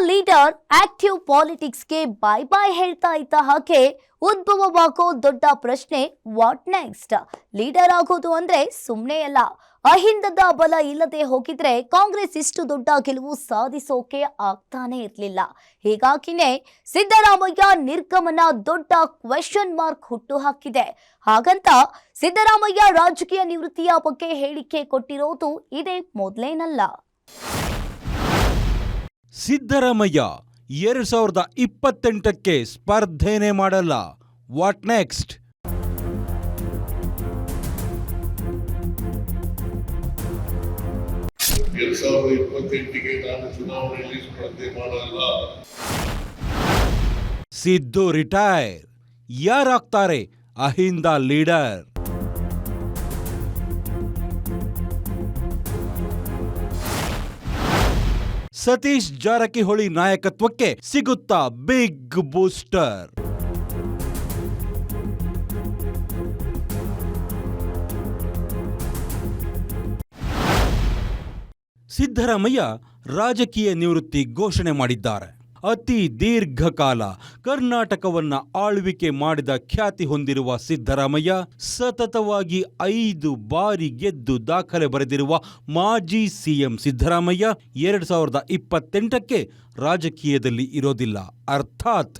Leader active ಪಾಲಿಟಿಕ್ಸ್ಗೆ bye bye ಹೇಳ್ತಾ ಇದ್ದ ಹಾಗೆ ಉದ್ಭವವಾಗೋ ದೊಡ್ಡ ಪ್ರಶ್ನೆ ವಾಟ್ ನೆಕ್ಸ್ಟ್. ಲೀಡರ್ ಆಗೋದು ಅಂದ್ರೆ ಸುಮ್ಮನೆ ಅಲ್ಲ. ಅಹಿಂದದ ಬಲ ಇಲ್ಲದೆ ಹೋಗಿದ್ರೆ ಕಾಂಗ್ರೆಸ್ ಇಷ್ಟು ದೊಡ್ಡ ಗೆಲುವು ಸಾಧಿಸೋಕೆ ಆಗ್ತಾನೆ ಇರಲಿಲ್ಲ. ಹೀಗಾಗಿನೇ ಸಿದ್ದರಾಮಯ್ಯ ನಿರ್ಗಮನ ದೊಡ್ಡ ಕ್ವೆಶ್ಚನ್ ಮಾರ್ಕ್ ಹುಟ್ಟು ಹಾಕಿದೆ. ಹಾಗಂತ ಸಿದ್ದರಾಮಯ್ಯ ರಾಜಕೀಯ ನಿವೃತ್ತಿಯ ಬಗ್ಗೆ ಹೇಳಿಕೆ ಕೊಟ್ಟಿರೋದು ಇದೇ ಮೊದಲೇನಲ್ಲ. ಸಿದ್ದರಾಮಯ್ಯ 2028ಕ್ಕೆ ಸ್ಪರ್ಧೆನೇ ಮಾಡಲ್ಲ. What next? ನಾನು ಚುನಾವಣೆಯಲ್ಲಿ ಸ್ಪರ್ಧೆ ಮಾಡಲ್ಲ. ಸಿದ್ದು ರಿಟೈರ್. ಯಾರಾಗ್ತಾರೆ ಅಹಿಂದ ಲೀಡರ್? ಸತೀಶ್ ಜಾರಕಿಹೊಳಿ ನಾಯಕತ್ವಕ್ಕೆ ಸಿಗುತ್ತಾ ಬಿಗ್ ಬೂಸ್ಟರ್. ಸಿದ್ದರಾಮಯ್ಯ ರಾಜಕೀಯ ನಿವೃತ್ತಿ ಘೋಷಣೆ ಮಾಡಿದ್ದಾರೆ. ಅತಿ ದೀರ್ಘಕಾಲ ಕರ್ನಾಟಕವನ್ನ ಆಳ್ವಿಕೆ ಮಾಡಿದ ಖ್ಯಾತಿ ಹೊಂದಿರುವ ಸಿದ್ದರಾಮಯ್ಯ ಸತತವಾಗಿ 5 ಬಾರಿ ಗೆದ್ದು ದಾಖಲೆ ಬರೆದಿರುವ ಮಾಜಿ ಸಿಎಂ ಸಿದ್ದರಾಮಯ್ಯ 2028ಕ್ಕೆ ರಾಜಕೀಯದಲ್ಲಿ ಇರೋದಿಲ್ಲ. ಅರ್ಥಾತ್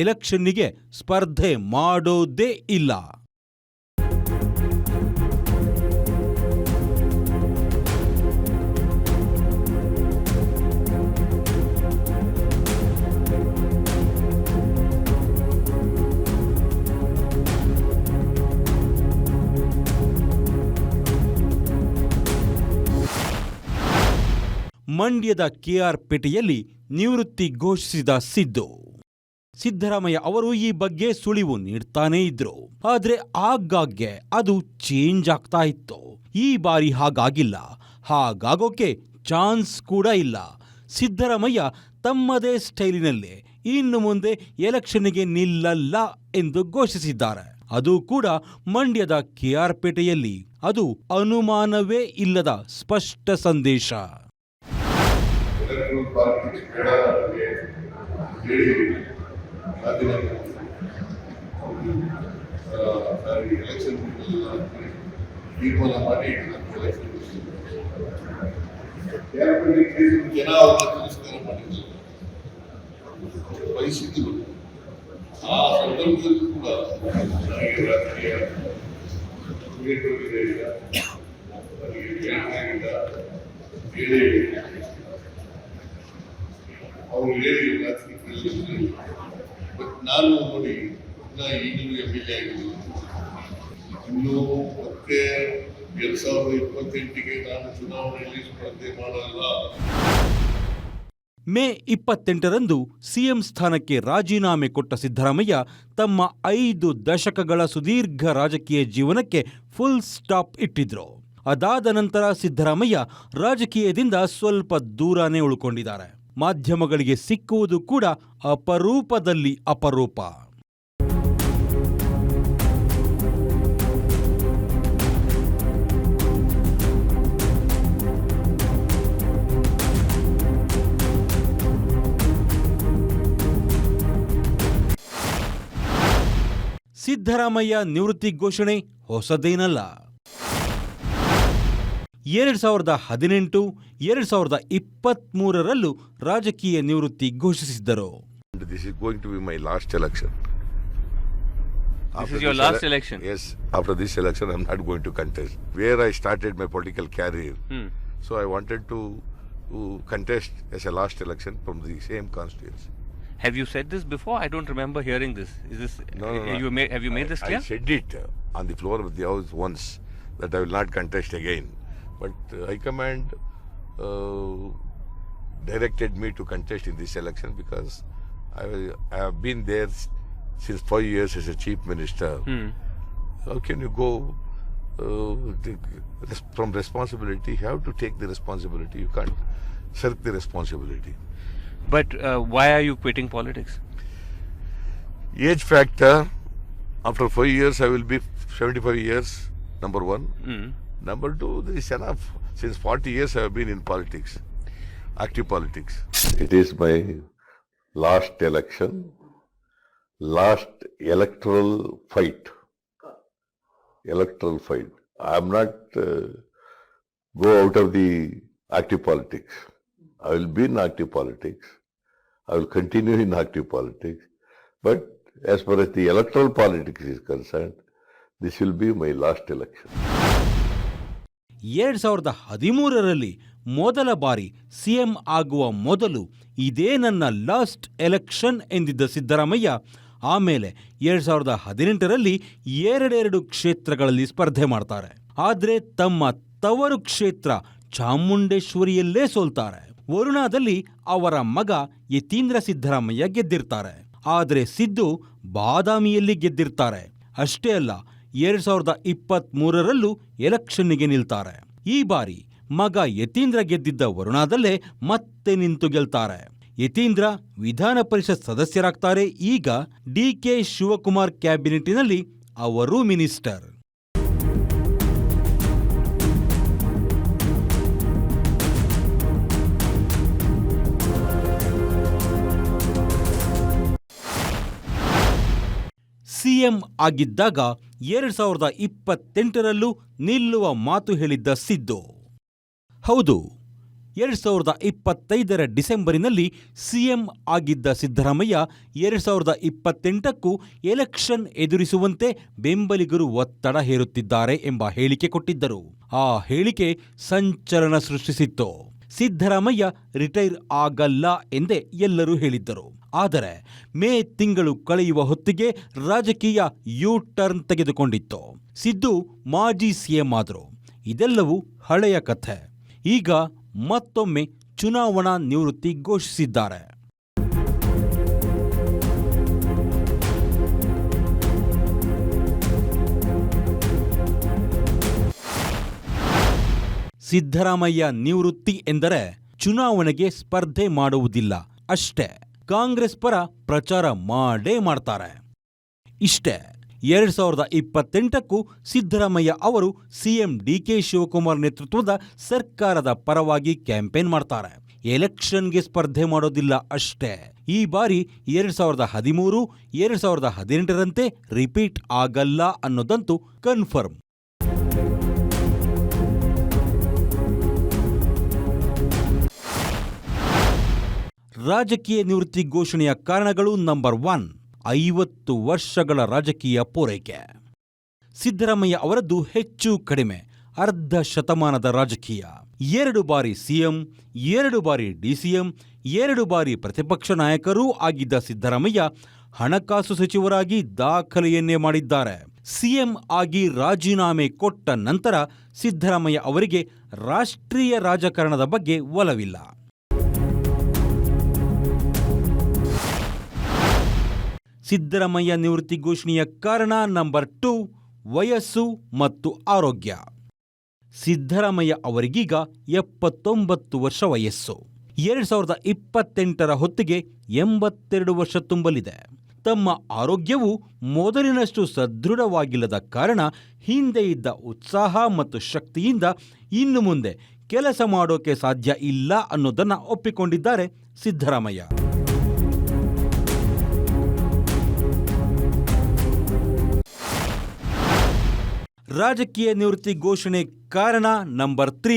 ಎಲೆಕ್ಷನ್ನಿಗೆ ಸ್ಪರ್ಧೆ ಮಾಡೋದೇ ಇಲ್ಲ. ಮಂಡ್ಯದ ಕೆಆರ್ ಪೇಟೆಯಲ್ಲಿ ನಿವೃತ್ತಿ ಘೋಷಿಸಿದ ಸಿದ್ದರಾಮಯ್ಯ ಅವರು ಈ ಬಗ್ಗೆ ಸುಳಿವು ನೀಡ್ತಾನೇ ಇದ್ರು. ಆದ್ರೆ ಆಗಾಗ್ಗೆ ಅದು ಚೇಂಜ್ ಆಗ್ತಾ ಇತ್ತು. ಈ ಬಾರಿ ಹಾಗಾಗಿಲ್ಲ, ಹಾಗಾಗೋಕೆ ಚಾನ್ಸ್ ಕೂಡ ಇಲ್ಲ. ಸಿದ್ದರಾಮಯ್ಯ ತಮ್ಮದೇ ಸ್ಟೈಲಿನಲ್ಲೇ ಇನ್ನು ಮುಂದೆ ಎಲೆಕ್ಷನ್ನಿಗೆ ನಿಲ್ಲಲ್ಲ ಎಂದು ಘೋಷಿಸಿದ್ದಾರೆ. ಅದು ಕೂಡ ಮಂಡ್ಯದ ಕೆಆರ್ ಪೇಟೆಯಲ್ಲಿ. ಅದು ಅನುಮಾನವೇ ಇಲ್ಲದ ಸ್ಪಷ್ಟ ಸಂದೇಶ. ತೀರ್ಮಾನ ಮಾಡಿ ಜನ ತಿರಸ್ಕಾರ ಮಾಡಿದ್ರು ಪರಿಸ್ಥಿತಿಗಳು. ಆ ಸಂದರ್ಭದಲ್ಲೂ ಕೂಡ ನನಗೆ ರಾಜಕೀಯ ಅವರು ಹೇಳಿಲ್ಲ. ಬಟ್ ನಾನು ನೋಡಿ ಈಗಲೂ MLA ಆಗಿದ್ದೀನಿ. ಇನ್ನು ಮತ್ತೆ 2028ಕ್ಕೆ ನಾನು ಚುನಾವಣೆಯಲ್ಲಿ ಸ್ಪರ್ಧೆ ಮಾಡಲ್ಲ. ಮೇ 28ರಂದು ಸಿಎಂ ಸ್ಥಾನಕ್ಕೆ ರಾಜೀನಾಮೆ ಕೊಟ್ಟ ಸಿದ್ದರಾಮಯ್ಯ ತಮ್ಮ 5 ದಶಕಗಳ ಸುದೀರ್ಘ ರಾಜಕೀಯ ಜೀವನಕ್ಕೆ ಫುಲ್ ಸ್ಟಾಪ್ ಇಟ್ಟಿದ್ರು. ಅದಾದ ನಂತರ ಸಿದ್ದರಾಮಯ್ಯ ರಾಜಕೀಯದಿಂದ ಸ್ವಲ್ಪ ದೂರನೇ ಉಳ್ಕೊಂಡಿದ್ದಾರೆ. ಮಾಧ್ಯಮಗಳಿಗೆ ಸಿಕ್ಕುವುದು ಕೂಡ ಅಪರೂಪದಲ್ಲಿ ಅಪರೂಪ. ಸಿದ್ದರಾಮಯ್ಯ ನಿವೃತ್ತಿ ಘೋಷಣೆ ಹೊಸದೇನಲ್ಲ. 2018, 2023ರಲ್ಲೂ ರಾಜಕೀಯ ನಿವೃತ್ತಿ ಘೋಷಿಸಿದ್ದರು. This is going to be my last election. This is your last election? Yes. After this election, I'm not going to contest. Where I started my political career. So I wanted to contest as a last election from the same constituency. Have you said this before? I don't remember hearing this. Is this? No. Have you made this clear? I said it on the floor of the house once that I will not contest again. But High Command directed me to contest in this election because I have been there since 5 years as a chief minister. How can you go from responsibility? You have to take the responsibility. You can't shirk the responsibility. But why are you quitting politics? Age factor. After 5 years, I will be 75 years. Number one. Number two, there is enough. Since 40 years, I have been in politics. active politics. It is my last election, last electoral fight. I am not go out of the active politics. I will be in active politics. I will continue in active politics. But as far as the electoral politics is concerned, this will be my last election. 2013ರಲ್ಲಿ ಮೊದಲ ಬಾರಿ CM ಆಗುವ ಮೊದಲು ಇದೇ ನನ್ನ last election ಎಂದಿದ್ದ Siddaramaiah ಆಮೇಲೆ 2018ರಲ್ಲಿ ಎರಡೆರಡು ಕ್ಷೇತ್ರಗಳಲ್ಲಿ ಸ್ಪರ್ಧೆ ಮಾಡ್ತಾರೆ. ಆದರೆ ತಮ್ಮ ತವರು ಕ್ಷೇತ್ರ ಚಾಮುಂಡೇಶ್ವರಿಯಲ್ಲೇ ಸೋಲ್ತಾರೆ. ವರುಣಾದಲ್ಲಿ ಅವರ ಮಗ ಯತೀಂದ್ರ ಸಿದ್ದರಾಮಯ್ಯ ಗೆದ್ದಿರ್ತಾರೆ. ಆದರೆ ಸಿದ್ದು ಬಾದಾಮಿಯಲ್ಲಿ ಗೆದ್ದಿರ್ತಾರೆ. ಅಷ್ಟೇ ಅಲ್ಲ, 2023ರಲ್ಲೂ ಎಲೆಕ್ಷನ್ನಿಗೆ ನಿಲ್ತಾರೆ. ಈ ಬಾರಿ ಮಗ ಯತೀಂದ್ರ ಗೆದ್ದಿದ್ದ ವರುಣಾದಲ್ಲೇ ಮತ್ತೆ ನಿಂತು ಗೆಲ್ತಾರೆ. ಯತೀಂದ್ರ ವಿಧಾನ ಪರಿಷತ್ ಸದಸ್ಯರಾಗ್ತಾರೆ. ಈಗ ಡಿಕೆ ಶಿವಕುಮಾರ್ ಕ್ಯಾಬಿನೆಟ್ನಲ್ಲಿ ಅವರೂ ಮಿನಿಸ್ಟರ್. ಸಿಎಂ ಆಗಿದ್ದಾಗ 2028ರಲ್ಲೂ ನಿಲ್ಲುವ ಮಾತು ಹೇಳಿದ್ದ ಸಿದ್ದು. ಹೌದು, 2025ರ ಡಿಸೆಂಬರಿನಲ್ಲಿ ಸಿಎಂ ಆಗಿದ್ದ ಸಿದ್ದರಾಮಯ್ಯ 2028ಕ್ಕೂ ಎಲೆಕ್ಷನ್ ಎದುರಿಸುವಂತೆ ಬೆಂಬಲಿಗರು ಒತ್ತಡ ಹೇರುತ್ತಿದ್ದಾರೆ ಎಂಬ ಹೇಳಿಕೆ ಕೊಟ್ಟಿದ್ದರು. ಆ ಹೇಳಿಕೆ ಸಂಚಲನ ಸೃಷ್ಟಿಸಿತ್ತು. ಸಿದ್ದರಾಮಯ್ಯ ರಿಟೈರ್ ಆಗಲ್ಲ ಎಂದೇ ಎಲ್ಲರೂ ಹೇಳಿದ್ದರು. ಆದರೆ ಮೇ ತಿಂಗಳು ಕಳೆಯುವ ಹೊತ್ತಿಗೆ ರಾಜಕೀಯ ಯೂ ಟರ್ನ್ ತೆಗೆದುಕೊಂಡಿತ್ತು. ಸಿದ್ದು ಮಾಜಿ ಸಿಎಂ ಆದರು. ಇದೆಲ್ಲವೂ ಹಳೆಯ ಕಥೆ. ಈಗ ಮತ್ತೊಮ್ಮೆ ಚುನಾವಣಾ ನಿವೃತ್ತಿ ಘೋಷಿಸಿದ್ದಾರೆ. ಸಿದ್ದರಾಮಯ್ಯ ನಿವೃತ್ತಿ ಎಂದರೆ ಚುನಾವಣೆಗೆ ಸ್ಪರ್ಧೆ ಮಾಡುವುದಿಲ್ಲ ಅಷ್ಟೇ. ಕಾಂಗ್ರೆಸ್ ಪರ ಪ್ರಚಾರ ಮಾಡೇ ಮಾಡ್ತಾರೆ. ಇಷ್ಟೇ, 2028ಕ್ಕೂ ಸಿದ್ದರಾಮಯ್ಯ ಅವರು ಸಿಎಂ ಡಿಕೆ ಶಿವಕುಮಾರ್ ನೇತೃತ್ವದ ಸರ್ಕಾರದ ಪರವಾಗಿ ಕ್ಯಾಂಪೇನ್ ಮಾಡ್ತಾರೆ. ಎಲೆಕ್ಷನ್ಗೆ ಸ್ಪರ್ಧೆ ಮಾಡೋದಿಲ್ಲ ಅಷ್ಟೇ. ಈ ಬಾರಿ 2013, 2018ರಂತೆ ರಿಪೀಟ್ ಆಗಲ್ಲ ಅನ್ನೋದಂತೂ ಕನ್ಫರ್ಮ್. ರಾಜಕೀಯ ನಿವೃತ್ತಿ ಘೋಷಣೆಯ ಕಾರಣಗಳು ನಂಬರ್ 1, 50 ವರ್ಷಗಳ ರಾಜಕೀಯ ಪೂರೈಕೆ. ಸಿದ್ದರಾಮಯ್ಯ ಅವರದ್ದು ಹೆಚ್ಚು ಕಡಿಮೆ ಅರ್ಧ ಶತಮಾನದ ರಾಜಕೀಯ. 2 ಬಾರಿ ಸಿಎಂ, 2 ಬಾರಿ ಡಿಸಿಎಂ, 2 ಬಾರಿ ಪ್ರತಿಪಕ್ಷ ನಾಯಕರೂ ಆಗಿದ್ದ ಸಿದ್ದರಾಮಯ್ಯ ಹಣಕಾಸು ಸಚಿವರಾಗಿ ದಾಖಲೆಯನ್ನೇ ಮಾಡಿದ್ದಾರೆ. ಸಿಎಂ ಆಗಿ ರಾಜೀನಾಮೆ ಕೊಟ್ಟ ನಂತರ ಸಿದ್ದರಾಮಯ್ಯ ಅವರಿಗೆ ರಾಷ್ಟ್ರೀಯ ರಾಜಕಾರಣದ ಬಗ್ಗೆ ಒಲವಿಲ್ಲ. ಸಿದ್ದರಾಮಯ್ಯ ನಿವೃತ್ತಿ ಘೋಷಣೆಯ ಕಾರಣ ನಂಬರ್ 2, ವಯಸ್ಸು ಮತ್ತು ಆರೋಗ್ಯ. ಸಿದ್ದರಾಮಯ್ಯ ಅವರಿಗೀಗ 79 ವರ್ಷ ವಯಸ್ಸು. 2028ರ ಹೊತ್ತಿಗೆ 82 ವರ್ಷ ತುಂಬಲಿದೆ. ತಮ್ಮ ಆರೋಗ್ಯವು ಮೊದಲಿನಷ್ಟು ಸದೃಢವಾಗಿಲ್ಲದ ಕಾರಣ ಹಿಂದೆ ಇದ್ದ ಉತ್ಸಾಹ ಮತ್ತು ಶಕ್ತಿಯಿಂದ ಇನ್ನು ಮುಂದೆ ಕೆಲಸ ಮಾಡೋಕೆ ಸಾಧ್ಯ ಇಲ್ಲ ಅನ್ನೋದನ್ನು ಒಪ್ಪಿಕೊಂಡಿದ್ದಾರೆ ಸಿದ್ದರಾಮಯ್ಯ. ರಾಜಕೀಯ ನಿವೃತ್ತಿ ಘೋಷಣೆ ಕಾರಣ ನಂಬರ್ 3,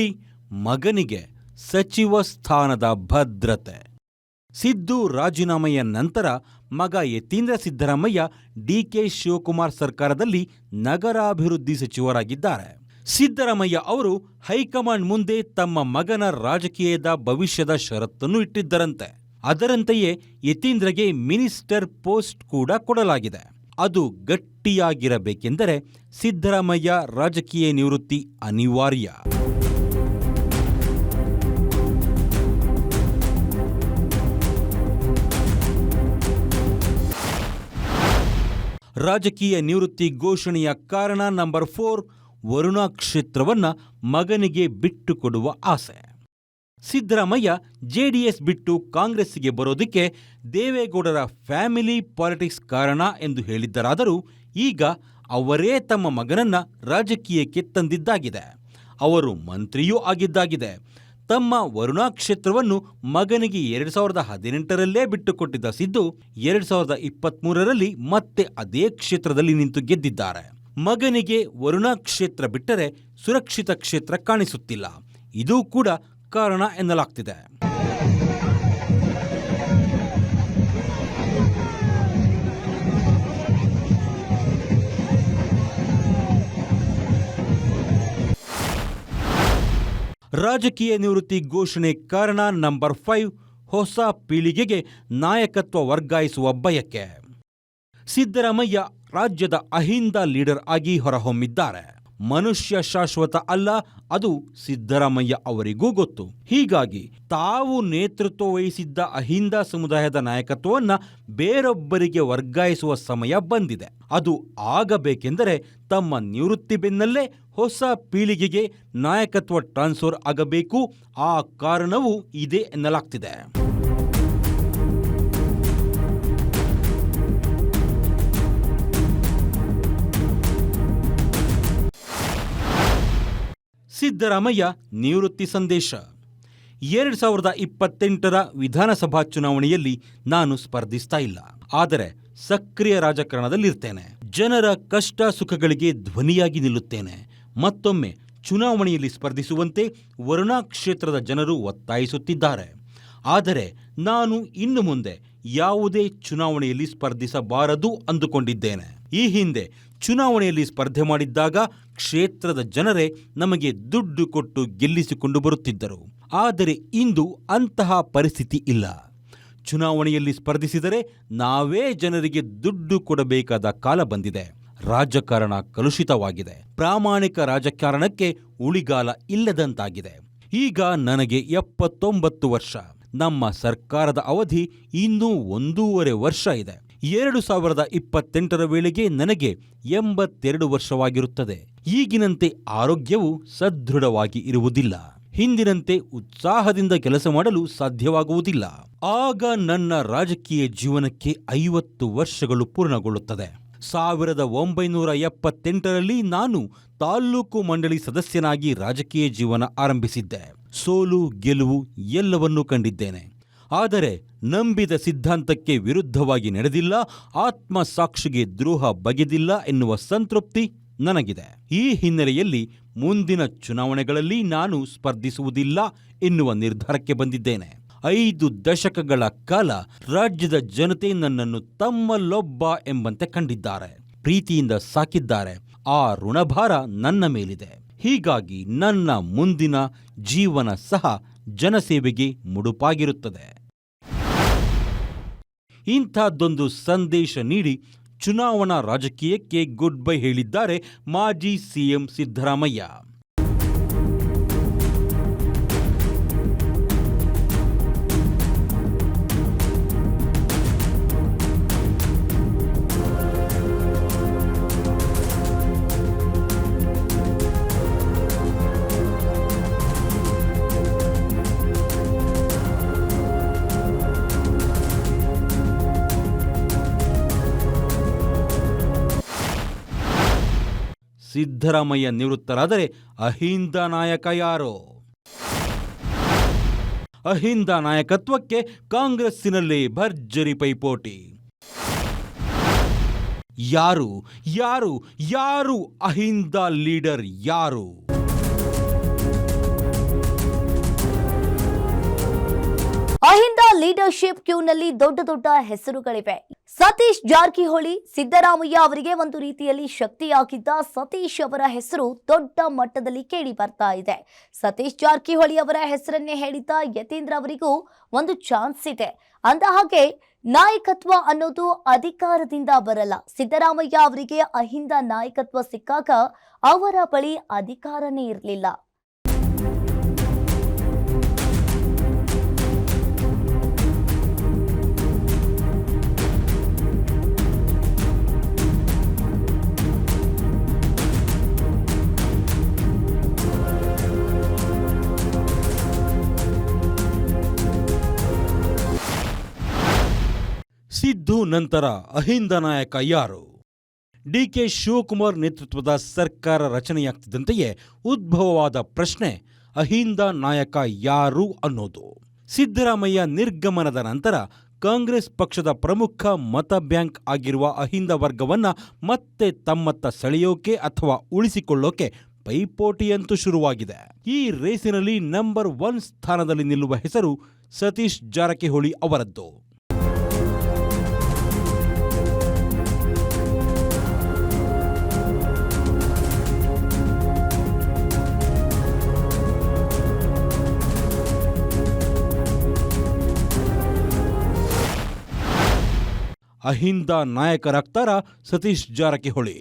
ಮಗನಿಗೆ ಸಚಿವ ಸ್ಥಾನದ ಭದ್ರತೆ. ಸಿದ್ದು ರಾಜೀನಾಮೆಯ ನಂತರ ಮಗ ಯತೀಂದ್ರ ಸಿದ್ದರಾಮಯ್ಯ ಡಿಕೆ ಶಿವಕುಮಾರ್ ಸರ್ಕಾರದಲ್ಲಿ ನಗರಾಭಿವೃದ್ಧಿ ಸಚಿವರಾಗಿದ್ದಾರೆ. ಸಿದ್ದರಾಮಯ್ಯ ಅವರು ಹೈಕಮಾಂಡ್ ಮುಂದೆ ತಮ್ಮ ಮಗನ ರಾಜಕೀಯದ ಭವಿಷ್ಯದ ಷರತ್ತನ್ನು ಇಟ್ಟಿದ್ದರಂತೆ. ಅದರಂತೆಯೇ ಯತೀಂದ್ರಗೆ ಮಿನಿಸ್ಟರ್ ಪೋಸ್ಟ್ ಕೂಡ ಕೊಡಲಾಗಿದೆ. ಅದು ಗಟ್ಟಿಯಾಗಿರಬೇಕೆಂದರೆ ಸಿದ್ದರಾಮಯ್ಯ ರಾಜಕೀಯ ನಿವೃತ್ತಿ ಅನಿವಾರ್ಯ. ರಾಜಕೀಯ ನಿವೃತ್ತಿ ಘೋಷಣೆಯ ಕಾರಣ ನಂಬರ್ 4, ವರುಣಾ ಕ್ಷೇತ್ರವನ್ನ ಮಗನಿಗೆ ಬಿಟ್ಟುಕೊಡುವ ಆಸೆ. ಸಿದ್ದರಾಮಯ್ಯ ಜೆಡಿಎಸ್ ಬಿಟ್ಟು ಕಾಂಗ್ರೆಸ್ಸಿಗೆ ಬರೋದಕ್ಕೆ ದೇವೇಗೌಡರ ಫ್ಯಾಮಿಲಿ ಪಾಲಿಟಿಕ್ಸ್ ಕಾರಣ ಎಂದು ಹೇಳಿದ್ದರಾದರೂ ಈಗ ಅವರೇ ತಮ್ಮ ಮಗನನ್ನ ರಾಜಕೀಯಕ್ಕೆ ತಂದಿದ್ದಾಗಿದೆ. ಅವರು ಮಂತ್ರಿಯೂ ಆಗಿದ್ದಾಗಿದೆ. ತಮ್ಮ ವರುಣಾ ಕ್ಷೇತ್ರವನ್ನು ಮಗನಿಗೆ 2018ರಲ್ಲೇ ಬಿಟ್ಟುಕೊಟ್ಟಿದ್ದ ಸಿದ್ದು 2023ರಲ್ಲಿ ಮತ್ತೆ ಅದೇ ಕ್ಷೇತ್ರದಲ್ಲಿ ನಿಂತು ಗೆದ್ದಿದ್ದಾರೆ. ಮಗನಿಗೆ ವರುಣಾ ಕ್ಷೇತ್ರ ಬಿಟ್ಟರೆ ಸುರಕ್ಷಿತ ಕ್ಷೇತ್ರ ಕಾಣಿಸುತ್ತಿಲ್ಲ. ಇದೂ ಕೂಡ ಕಾರಣ ಎನ್ನಲಾಗ್ತಿದೆ. ರಾಜಕೀಯ ನಿವೃತ್ತಿ ಘೋಷಣೆ ಕಾರಣ ನಂಬರ್ 5 ಹೊಸ ಪೀಳಿಗೆಗೆ ನಾಯಕತ್ವ ವರ್ಗಾಯಿಸುವ ಬಯಕೆ. ಸಿದ್ದರಾಮಯ್ಯ ರಾಜ್ಯದ ಅಹಿಂದ ಲೀಡರ್ ಆಗಿ ಹೊರಹೊಮ್ಮಿದ್ದಾರೆ. ಮನುಷ್ಯ ಶಾಶ್ವತ ಅಲ್ಲ, ಅದು ಸಿದ್ದರಾಮಯ್ಯ ಅವರಿಗೂ ಗೊತ್ತು. ಹೀಗಾಗಿ ತಾವು ನೇತೃತ್ವ ವಹಿಸಿದ್ದ ಅಹಿಂದ ಸಮುದಾಯದ ನಾಯಕತ್ವವನ್ನು ಬೇರೊಬ್ಬರಿಗೆ ವರ್ಗಾಯಿಸುವ ಸಮಯ ಬಂದಿದೆ. ಅದು ಆಗಬೇಕೆಂದರೆ ತಮ್ಮ ನಿವೃತ್ತಿ ಬೆನ್ನಲ್ಲೇ ಹೊಸ ಪೀಳಿಗೆಗೆ ನಾಯಕತ್ವ ಟ್ರಾನ್ಸ್ಫರ್ ಆಗಬೇಕು. ಆ ಕಾರಣವೂ ಇದೆ ಎನ್ನಲಾಗ್ತಿದೆ. ಸಿದ್ದರಾಮಯ್ಯ ನಿವೃತ್ತಿ ಸಂದೇಶ. 2028ರ ವಿಧಾನಸಭಾ ಚುನಾವಣೆಯಲ್ಲಿ ನಾನು ಸ್ಪರ್ಧಿಸ್ತಾ ಇಲ್ಲ, ಆದರೆ ಸಕ್ರಿಯ ರಾಜಕಾರಣದಲ್ಲಿರ್ತೇನೆ. ಜನರ ಕಷ್ಟ ಸುಖಗಳಿಗೆ ಧ್ವನಿಯಾಗಿ ನಿಲ್ಲುತ್ತೇನೆ. ಮತ್ತೊಮ್ಮೆ ಚುನಾವಣೆಯಲ್ಲಿ ಸ್ಪರ್ಧಿಸುವಂತೆ ವರುಣಾ ಕ್ಷೇತ್ರದ ಜನರು ಒತ್ತಾಯಿಸುತ್ತಿದ್ದಾರೆ. ಆದರೆ ನಾನು ಇನ್ನು ಮುಂದೆ ಯಾವುದೇ ಚುನಾವಣೆಯಲ್ಲಿ ಸ್ಪರ್ಧಿಸಬಾರದು ಅಂದುಕೊಂಡಿದ್ದೇನೆ. ಈ ಹಿಂದೆ ಚುನಾವಣೆಯಲ್ಲಿ ಸ್ಪರ್ಧೆ ಮಾಡಿದ್ದಾಗ ಕ್ಷೇತ್ರದ ಜನರೇ ನಮಗೆ ದುಡ್ಡು ಕೊಟ್ಟು ಗೆಲ್ಲಿಸಿಕೊಂಡು ಬರುತ್ತಿದ್ದರು. ಆದರೆ ಇಂದು ಅಂತಹ ಪರಿಸ್ಥಿತಿ ಇಲ್ಲ. ಚುನಾವಣೆಯಲ್ಲಿ ಸ್ಪರ್ಧಿಸಿದರೆ ನಾವೇ ಜನರಿಗೆ ದುಡ್ಡು ಕೊಡಬೇಕಾದ ಕಾಲ ಬಂದಿದೆ. ರಾಜಕಾರಣ ಕಲುಷಿತವಾಗಿದೆ. ಪ್ರಾಮಾಣಿಕ ರಾಜಕಾರಣಕ್ಕೆ ಉಳಿಗಾಲ ಇಲ್ಲದಂತಾಗಿದೆ. ಈಗ ನನಗೆ 79 ವರ್ಷ. ನಮ್ಮ ಸರ್ಕಾರದ ಅವಧಿ ಇನ್ನೂ 1.5 ವರ್ಷ ಇದೆ. 2028ರ ವೇಳೆಗೆ ನನಗೆ 82 ವರ್ಷವಾಗಿರುತ್ತದೆ. ಈಗಿನಂತೆ ಆರೋಗ್ಯವು ಸದೃಢವಾಗಿ ಇರುವುದಿಲ್ಲ. ಹಿಂದಿನಂತೆ ಉತ್ಸಾಹದಿಂದ ಕೆಲಸ ಮಾಡಲು ಸಾಧ್ಯವಾಗುವುದಿಲ್ಲ. ಆಗ ನನ್ನ ರಾಜಕೀಯ ಜೀವನಕ್ಕೆ 50 ವರ್ಷಗಳು ಪೂರ್ಣಗೊಳ್ಳುತ್ತದೆ. 1978ರಲ್ಲಿ ನಾನು ತಾಲ್ಲೂಕು ಮಂಡಳಿ ಸದಸ್ಯನಾಗಿ ರಾಜಕೀಯ ಜೀವನ ಆರಂಭಿಸಿದ್ದೆ. ಸೋಲು ಗೆಲುವು ಎಲ್ಲವನ್ನೂ ಕಂಡಿದ್ದೇನೆ. ಆದರೆ ನಂಬಿದ ಸಿದ್ಧಾಂತಕ್ಕೆ ವಿರುದ್ಧವಾಗಿ ನಡೆದಿಲ್ಲ, ಆತ್ಮಸಾಕ್ಷಿಗೆ ದ್ರೋಹ ಬಗೆದಿಲ್ಲ ಎನ್ನುವ ಸಂತೃಪ್ತಿ ನನಗಿದೆ. ಈ ಹಿನ್ನೆಲೆಯಲ್ಲಿ ಮುಂದಿನ ಚುನಾವಣೆಗಳಲ್ಲಿ ನಾನು ಸ್ಪರ್ಧಿಸುವುದಿಲ್ಲ ಎನ್ನುವ ನಿರ್ಧಾರಕ್ಕೆ ಬಂದಿದ್ದೇನೆ. 5 ದಶಕಗಳ ಕಾಲ ರಾಜ್ಯದ ಜನತೆ ನನ್ನನ್ನು ತಮ್ಮಲ್ಲೊಬ್ಬ ಎಂಬಂತೆ ಕಂಡಿದ್ದಾರೆ, ಪ್ರೀತಿಯಿಂದ ಸಾಕಿದ್ದಾರೆ. ಆ ಋಣಭಾರ ನನ್ನ ಮೇಲಿದೆ. ಹೀಗಾಗಿ ನನ್ನ ಮುಂದಿನ ಜೀವನ ಸಹ ಜನಸೇವೆಗೆ ಮುಡುಪಾಗಿರುತ್ತದೆ. ಇಂಥದ್ದೊಂದು ಸಂದೇಶ ನೀಡಿ ಚುನಾವಣಾ ರಾಜಕೀಯಕ್ಕೆ ಗುಡ್ ಬೈ ಹೇಳಿದ್ದಾರೆ ಮಾಜಿ ಸಿಎಂ ಸಿದ್ದರಾಮಯ್ಯ. ಸಿದ್ದರಾಮಯ್ಯ ನಿವೃತ್ತರಾದರೆ ಅಹಿಂದ ನಾಯಕ ಯಾರೋ? ಅಹಿಂದ ನಾಯಕತ್ವಕ್ಕೆ ಕಾಂಗ್ರೆಸ್ಸಿನಲ್ಲೇ ಭರ್ಜರಿ ಪೈಪೋಟಿ. ಯಾರು ಯಾರು ಯಾರು ಅಹಿಂದ ಲೀಡರ್ ಯಾರು? ಅಹಿಂದ ಲೀಡರ್ಶಿಪ್ ಕ್ಯೂನಲ್ಲಿ ದೊಡ್ಡ ದೊಡ್ಡ ಹೆಸರುಗಳಿವೆ. ಸತೀಶ್ ಜಾರಕಿಹೊಳಿ. ಸಿದ್ದರಾಮಯ್ಯ ಅವರಿಗೆ ಒಂದು ರೀತಿಯಲ್ಲಿ ಶಕ್ತಿಯಾಗಿದ್ದ ಸತೀಶ್ ಅವರ ಹೆಸರು ದೊಡ್ಡ ಮಟ್ಟದಲ್ಲಿ ಕೇಳಿ ಬರ್ತಾ ಇದೆ. ಸತೀಶ್ ಜಾರಕಿಹೊಳಿ ಅವರ ಹೆಸರನ್ನೇ ಹೇಳಿದ್ದ ಯತೀಂದ್ರ ಅವರಿಗೂ ಒಂದು ಚಾನ್ಸ್ ಇದೆ. ಅಂದ ಹಾಗೆ ನಾಯಕತ್ವ ಅನ್ನೋದು ಅಧಿಕಾರದಿಂದ ಬರಲ್ಲ. ಸಿದ್ದರಾಮಯ್ಯ ಅವರಿಗೆ ಅಹಿಂದ ನಾಯಕತ್ವ ಸಿಕ್ಕಾಗ ಅವರ ಬಳಿ ಅಧಿಕಾರನೇ ಇರಲಿಲ್ಲ. ಸಿದ್ದು ನಂತರ ಅಹಿಂದ ನಾಯಕ ಯಾರು? ಡಿಕೆ ಶಿವಕುಮಾರ್ ನೇತೃತ್ವದ ಸರ್ಕಾರ ರಚನೆಯಾಗ್ತಿದ್ದಂತೆಯೇ ಉದ್ಭವವಾದ ಪ್ರಶ್ನೆ, ಅಹಿಂದ ನಾಯಕ ಯಾರು ಅನ್ನೋದು. ಸಿದ್ದರಾಮಯ್ಯ ನಿರ್ಗಮನದ ನಂತರ ಕಾಂಗ್ರೆಸ್ ಪಕ್ಷದ ಪ್ರಮುಖ ಮತ ಬ್ಯಾಂಕ್ ಆಗಿರುವ ಅಹಿಂದ ವರ್ಗವನ್ನ ಮತ್ತೆ ತಮ್ಮತ್ತ ಸೆಳೆಯೋಕೆ ಅಥವಾ ಉಳಿಸಿಕೊಳ್ಳೋಕೆ ಪೈಪೋಟಿಯಂತೂ ಶುರುವಾಗಿದೆ. ಈ ರೇಸಿನಲ್ಲಿ ನಂಬರ್ 1 ಸ್ಥಾನದಲ್ಲಿ ನಿಲ್ಲುವ ಹೆಸರು ಸತೀಶ್ ಜಾರಕಿಹೊಳಿ ಅವರದ್ದು. ಅಹಿಂದ ನಾಯಕರಾಗ್ತಾರ ಸತೀಶ್ ಜಾರಕಿಹೊಳಿ.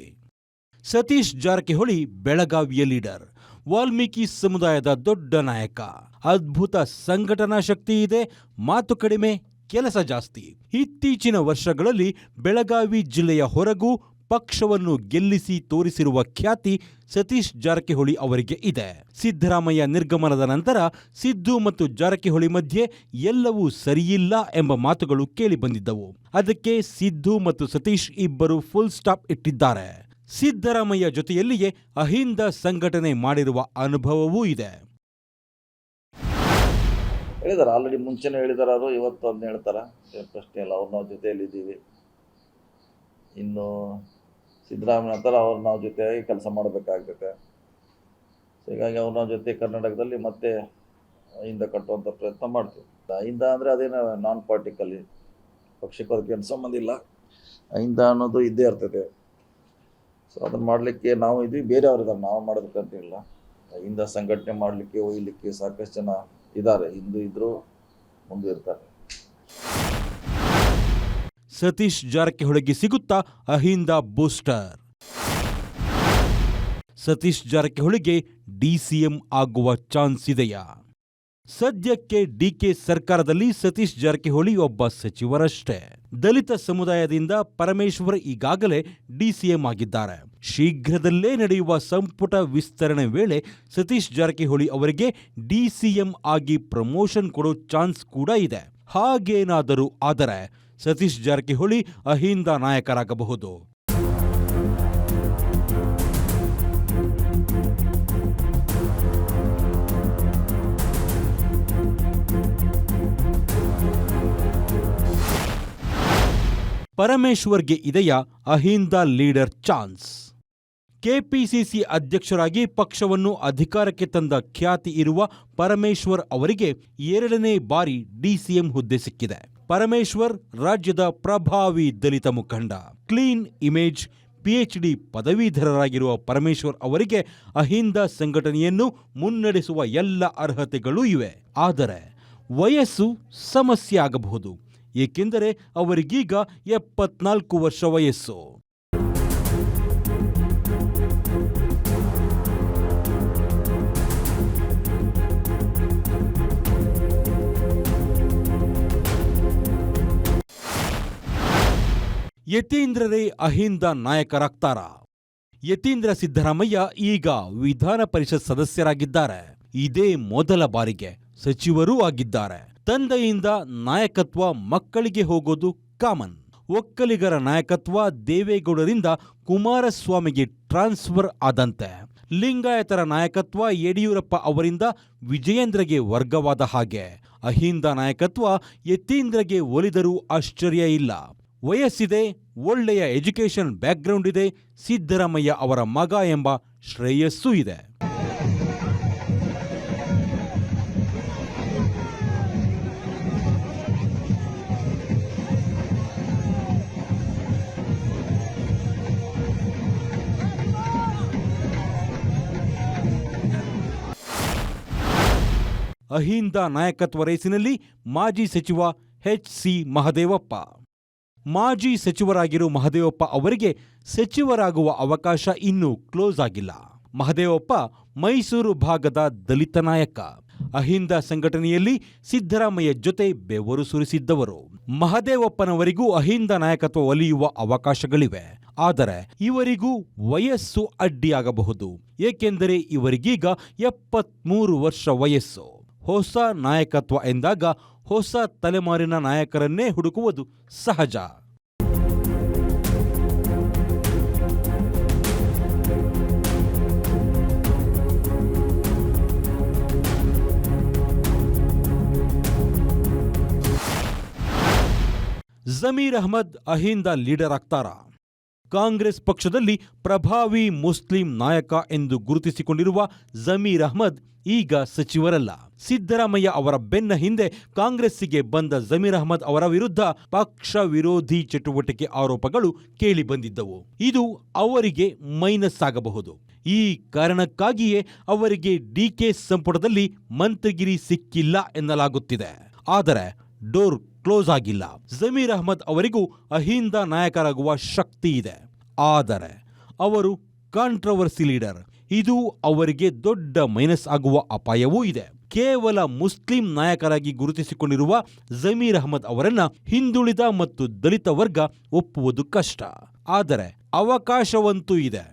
ಸತೀಶ್ ಜಾರಕಿಹೊಳಿ ಬೆಳಗಾವಿಯ ಲೀಡರ್, ವಾಲ್ಮೀಕಿ ಸಮುದಾಯದ ದೊಡ್ಡ ನಾಯಕ. ಅದ್ಭುತ ಸಂಘಟನಾ ಶಕ್ತಿ ಇದೆ, ಮಾತು ಕಡಿಮೆ, ಕೆಲಸ ಜಾಸ್ತಿ. ಇತ್ತೀಚಿನ ವರ್ಷಗಳಲ್ಲಿ ಬೆಳಗಾವಿ ಜಿಲ್ಲೆಯ ಹೊರಗೂ ಪಕ್ಷವನ್ನು ಗೆಲ್ಲಿಸಿ ತೋರಿಸಿರುವ ಖ್ಯಾತಿ ಸತೀಶ್ ಜಾರಕಿಹೊಳಿ ಅವರಿಗೆ ಇದೆ. ಸಿದ್ದರಾಮಯ್ಯ ನಿರ್ಗಮನದ ನಂತರ ಸಿದ್ದು ಮತ್ತು ಜಾರಕಿಹೊಳಿ ಮಧ್ಯೆ ಎಲ್ಲವೂ ಸರಿಯಿಲ್ಲ ಎಂಬ ಮಾತುಗಳು ಕೇಳಿಬಂದಿದ್ದವು. ಅದಕ್ಕೆ ಸಿದ್ದು ಮತ್ತು ಸತೀಶ್ ಇಬ್ಬರು ಫುಲ್ ಸ್ಟಾಪ್ ಇಟ್ಟಿದ್ದಾರೆ. ಸಿದ್ದರಾಮಯ್ಯ ಜೊತೆಯಲ್ಲಿಯೇ ಅಹಿಂದ ಸಂಘಟನೆ ಮಾಡಿರುವ ಅನುಭವವೂ ಇದೆ. ಹೇಳಿದಾರೆ, ಆಲ್ರೆಡಿ ಮುಂಚೆನೇ ಹೇಳಿದಾರೆ. ಅವರು ಇವತ್ತು ಅದನ್ನ ಹೇಳ್ತಾರೆ, ಪ್ರಶ್ನೆ ಇಲ್ಲ. ಅವ್ರು ನಾವು ಜೊತೆಯಲ್ಲಿದ್ದೀವಿ. ಇನ್ನು ಸಿದ್ದರಾಮಯ್ಯ ನಂತರ ಅವ್ರು ನಾವು ಜೊತೆಯಾಗಿ ಕೆಲಸ ಮಾಡಬೇಕಾಗ್ತದೆ. ಸೊ ಹೀಗಾಗಿ ಅವ್ರು ನಾವು ಜೊತೆ ಕರ್ನಾಟಕದಲ್ಲಿ ಮತ್ತೆ ಅಹಿಂದ ಕಟ್ಟುವಂಥ ಪ್ರಯತ್ನ ಮಾಡ್ತೀವಿ. ಅಹಿಂದ ಅಂದರೆ ಅದೇನೋ ನಾನ್ ಪಾರ್ಟಿಕಲಿ, ಪಕ್ಷಕ್ಕೆ ಅದಕ್ಕೇನು ಸಂಬಂಧ ಇಲ್ಲ. ಅಹಿಂದ ಅನ್ನೋದು ಇದ್ದೇ ಇರ್ತದೆ. ಸೊ ಅದನ್ನು ಮಾಡಲಿಕ್ಕೆ ನಾವು ಇದ್ವಿ, ಬೇರೆಯವ್ರು ಇದ್ದಾರೆ, ನಾವು ಮಾಡೋದಕ್ಕಂತಿಲ್ಲ. ಅಹಿಂದ ಸಂಘಟನೆ ಮಾಡಲಿಕ್ಕೆ ಒಯ್ಯಲಿಕ್ಕೆ ಸಾಕಷ್ಟು ಜನ ಇದ್ದಾರೆ, ಹಿಂದೂ ಇದ್ದರೂ ಮುಂದೆ ಇರ್ತಾರೆ. ಸತೀಶ್ ಜಾರಕಿಹೊಳಿಗೆ ಸಿಗುತ್ತಾ ಅಹಿಂದ ಬೂಸ್ಟರ್? ಸತೀಶ್ ಜಾರಕಿಹೊಳಿಗೆ ಡಿಸಿಎಂ ಆಗುವ ಚಾನ್ಸ್ ಇದೆಯಾ? ಸದ್ಯಕ್ಕೆ ಡಿಕೆ ಸರ್ಕಾರದಲ್ಲಿ ಸತೀಶ್ ಜಾರಕಿಹೊಳಿ ಒಬ್ಬ ಸಚಿವರಷ್ಟೇ. ದಲಿತ ಸಮುದಾಯದಿಂದ ಪರಮೇಶ್ವರ್ ಈಗಾಗಲೇ ಡಿಸಿಎಂ ಆಗಿದ್ದಾರೆ. ಶೀಘ್ರದಲ್ಲೇ ನಡೆಯುವ ಸಂಪುಟ ವಿಸ್ತರಣೆ ವೇಳೆ ಸತೀಶ್ ಜಾರಕಿಹೊಳಿ ಅವರಿಗೆ ಡಿಸಿಎಂ ಆಗಿ ಪ್ರಮೋಷನ್ ಕೊಡೋ ಚಾನ್ಸ್ ಕೂಡ ಇದೆ. ಹಾಗೇನಾದರೂ ಆದರೆ ಸತೀಶ್ ಜಾರಕಿಹೊಳಿ ಅಹಿಂದ ನಾಯಕರಾಗಬಹುದು. ಪರಮೇಶ್ವರ್ಗೆ ಇದೆಯಾ ಅಹಿಂದ ಲೀಡರ್ ಚಾನ್ಸ್? ಕೆಪಿಸಿಸಿ ಅಧ್ಯಕ್ಷರಾಗಿ ಪಕ್ಷವನ್ನು ಅಧಿಕಾರಕ್ಕೆ ತಂದ ಖ್ಯಾತಿ ಇರುವ ಪರಮೇಶ್ವರ್ ಅವರಿಗೆ 2ನೇ ಬಾರಿ ಡಿಸಿಎಂ ಹುದ್ದೆ ಸಿಕ್ಕಿದೆ. ಪರಮೇಶ್ವರ್ ರಾಜ್ಯದ ಪ್ರಭಾವಿ ದಲಿತ ಮುಖಂಡ, ಕ್ಲೀನ್ ಇಮೇಜ್, ಪಿಎಚ್ಡಿ ಪದವೀಧರರಾಗಿರುವ ಪರಮೇಶ್ವರ್ ಅವರಿಗೆ ಅಹಿಂದ ಸಂಘಟನೆಯನ್ನು ಮುನ್ನಡೆಸುವ ಎಲ್ಲ ಅರ್ಹತೆಗಳೂ ಇವೆ. ಆದರೆ ವಯಸ್ಸು ಸಮಸ್ಯೆ ಆಗಬಹುದು. ಏಕೆಂದರೆ ಅವರಿಗೀಗ 74 ವರ್ಷ ವಯಸ್ಸು. ಯತೀಂದ್ರರೇ ಅಹಿಂದ ನಾಯಕರಾಗ್ತಾರಾ? ಯತೀಂದ್ರ ಸಿದ್ದರಾಮಯ್ಯ ಈಗ ವಿಧಾನ ಪರಿಷತ್ ಸದಸ್ಯರಾಗಿದ್ದಾರೆ. ಇದೇ ಮೊದಲ ಬಾರಿಗೆ ಸಚಿವರೂ ಆಗಿದ್ದಾರೆ. ತಂದೆಯಿಂದ ನಾಯಕತ್ವ ಮಕ್ಕಳಿಗೆ ಹೋಗೋದು ಕಾಮನ್. ಒಕ್ಕಲಿಗರ ನಾಯಕತ್ವ ದೇವೇಗೌಡರಿಂದ ಕುಮಾರಸ್ವಾಮಿಗೆ ಟ್ರಾನ್ಸ್ಫರ್ ಆದಂತೆ, ಲಿಂಗಾಯತರ ನಾಯಕತ್ವ ಯಡಿಯೂರಪ್ಪ ಅವರಿಂದ ವಿಜಯೇಂದ್ರಗೆ ವರ್ಗವಾದ ಹಾಗೆ ಅಹಿಂದ ನಾಯಕತ್ವ ಯತೀಂದ್ರಗೆ ಒಲಿದರೂ ಆಶ್ಚರ್ಯ ಇಲ್ಲ. ವಯಸ್ಸಿದೆ, ಒಳ್ಳೆಯ ಎಜುಕೇಷನ್ ಬ್ಯಾಕ್ಗ್ರೌಂಡ್ ಇದೆ, ಸಿದ್ದರಾಮಯ್ಯ ಅವರ ಮಗ ಎಂಬ ಶ್ರೇಯಸ್ಸೂ ಇದೆ. ಅಹಿಂದ ನಾಯಕತ್ವ ರೇಸಿನಲ್ಲಿ ಮಾಜಿ ಸಚಿವ ಎಚ್.ಸಿ. ಮಹದೇವಪ್ಪ. ಮಾಜಿ ಸಚಿವರಾಗಿರೋ ಮಹದೇವಪ್ಪ ಅವರಿಗೆ ಸಚಿವರಾಗುವ ಅವಕಾಶ ಇನ್ನೂ ಕ್ಲೋಸ್ ಆಗಿಲ್ಲ. ಮಹದೇವಪ್ಪ ಮೈಸೂರು ಭಾಗದ ದಲಿತ ನಾಯಕ. ಅಹಿಂದ ಸಂಘಟನೆಯಲ್ಲಿ ಸಿದ್ದರಾಮಯ್ಯ ಜೊತೆ ಬೆವರು ಸುರಿಸಿದ್ದವರು. ಮಹದೇವಪ್ಪನವರಿಗೂ ಅಹಿಂದ ನಾಯಕತ್ವ ಒಲಿಯುವ ಅವಕಾಶಗಳಿವೆ. ಆದರೆ ಇವರಿಗೂ ವಯಸ್ಸು ಅಡ್ಡಿಯಾಗಬಹುದು. ಏಕೆಂದರೆ ಇವರಿಗೀಗ 73 ವರ್ಷ ವಯಸ್ಸು. ಹೊಸ ನಾಯಕತ್ವ ಎಂದಾಗ ಹೊಸ ತಲೆಮಾರಿನ ನಾಯಕರನ್ನೇ ಹುಡುಕುವುದು ಸಹಜ. ಜಮೀರ್ ಅಹ್ಮದ್ ಅಹಿಂದ ಲೀಡರ್ ಆಗ್ತಾರಾ? ಕಾಂಗ್ರೆಸ್ ಪಕ್ಷದಲ್ಲಿ ಪ್ರಭಾವಿ ಮುಸ್ಲಿಂ ನಾಯಕ ಎಂದು ಗುರುತಿಸಿಕೊಂಡಿರುವ ಜಮೀರ್ ಅಹ್ಮದ್ ಈಗ ಸಚಿವರಲ್ಲ. ಸಿದ್ದರಾಮಯ್ಯ ಅವರ ಬೆನ್ನ ಹಿಂದೆ ಕಾಂಗ್ರೆಸ್ಸಿಗೆ ಬಂದ ಜಮೀರ್ ಅಹ್ಮದ್ ಅವರ ವಿರುದ್ಧ ಪಕ್ಷ ವಿರೋಧಿ ಚಟುವಟಿಕೆ ಆರೋಪಗಳು ಕೇಳಿಬಂದಿದ್ದವು. ಇದು ಅವರಿಗೆ ಮೈನಸ್ ಆಗಬಹುದು. ಈ ಕಾರಣಕ್ಕಾಗಿಯೇ ಅವರಿಗೆ ಡಿಕೆ ಸಂಪುಟದಲ್ಲಿ ಮಂತ್ರಿಗಿರಿ ಸಿಕ್ಕಿಲ್ಲ ಎನ್ನಲಾಗುತ್ತಿದೆ. ಆದರೆ ಡೋರ್ ಕ್ಲೋಸ್ ಆಗಿಲ್ಲ. ಜಮೀರ್ ಅಹ್ಮದ್ ಅವರಿಗೂ ಅಹಿಂದ ನಾಯಕರಾಗುವ ಶಕ್ತಿ ಇದೆ. ಆದರೆ ಅವರು ಕಾಂಟ್ರವರ್ಸಿ ಲೀಡರ್. ಇದು ಅವರಿಗೆ ದೊಡ್ಡ ಮೈನಸ್ ಆಗುವ ಅಪಾಯವೂ ಇದೆ. ಕೇವಲ ಮುಸ್ಲಿಂ ನಾಯಕರಾಗಿ ಗುರುತಿಸಿಕೊಂಡಿರುವ ಜಮೀರ್ ಅಹ್ಮದ್ ಅವರನ್ನ ಹಿಂದುಳಿದ ಮತ್ತು ದಲಿತ ವರ್ಗ ಒಪ್ಪುವುದು ಕಷ್ಟ. ಆದರೆ ಅವಕಾಶವಂತೂ ಇದೆ.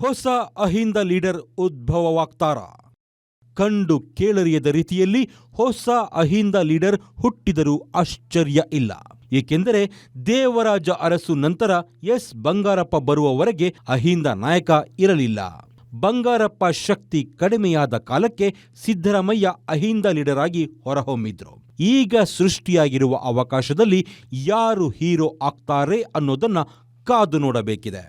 ಹೊಸ ಅಹಿಂದ ಲೀಡರ್ ಉದ್ಭವವಾಗ್ತಾರಾ? ಕಂಡು ಕೇಳರಿಯದ ರೀತಿಯಲ್ಲಿ ಹೊಸ ಅಹಿಂದ ಲೀಡರ್ ಹುಟ್ಟಿದರೂ ಆಶ್ಚರ್ಯ ಇಲ್ಲ. ಏಕೆಂದರೆ ದೇವರಾಜ ಅರಸು ನಂತರ ಎಸ್ ಬಂಗಾರಪ್ಪ ಬರುವವರೆಗೆ ಅಹಿಂದ ನಾಯಕ ಇರಲಿಲ್ಲ. ಬಂಗಾರಪ್ಪ ಶಕ್ತಿ ಕಡಿಮೆಯಾದ ಕಾಲಕ್ಕೆ ಸಿದ್ದರಾಮಯ್ಯ ಅಹಿಂದ ಲೀಡರ್ ಆಗಿ ಹೊರಹೊಮ್ಮಿದ್ರು. ಈಗ ಸೃಷ್ಟಿಯಾಗಿರುವ ಅವಕಾಶದಲ್ಲಿ ಯಾರು ಹೀರೋ ಆಗ್ತಾರೆ ಅನ್ನೋದನ್ನ ಕಾದು ನೋಡಬೇಕಿದೆ.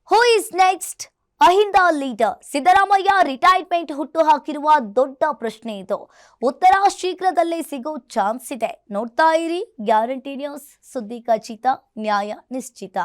Who is next? Ahinda leader Siddaramaiah retirement ಹುಟ್ಟು ಹಾಕಿರುವ ದೊಡ್ಡ ಪ್ರಶ್ನೆ ಇದು. ಉತ್ತರ ಶೀಘ್ರದಲ್ಲೇ ಸಿಗೋ ಚಾನ್ಸ್ ಇದೆ. ನೋಡ್ತಾ ಇರಿ ಗ್ಯಾರಂಟಿ ನ್ಯೂಸ್. ಸುದ್ದಿ ಖಚಿತ, ನ್ಯಾಯ ನಿಶ್ಚಿತ.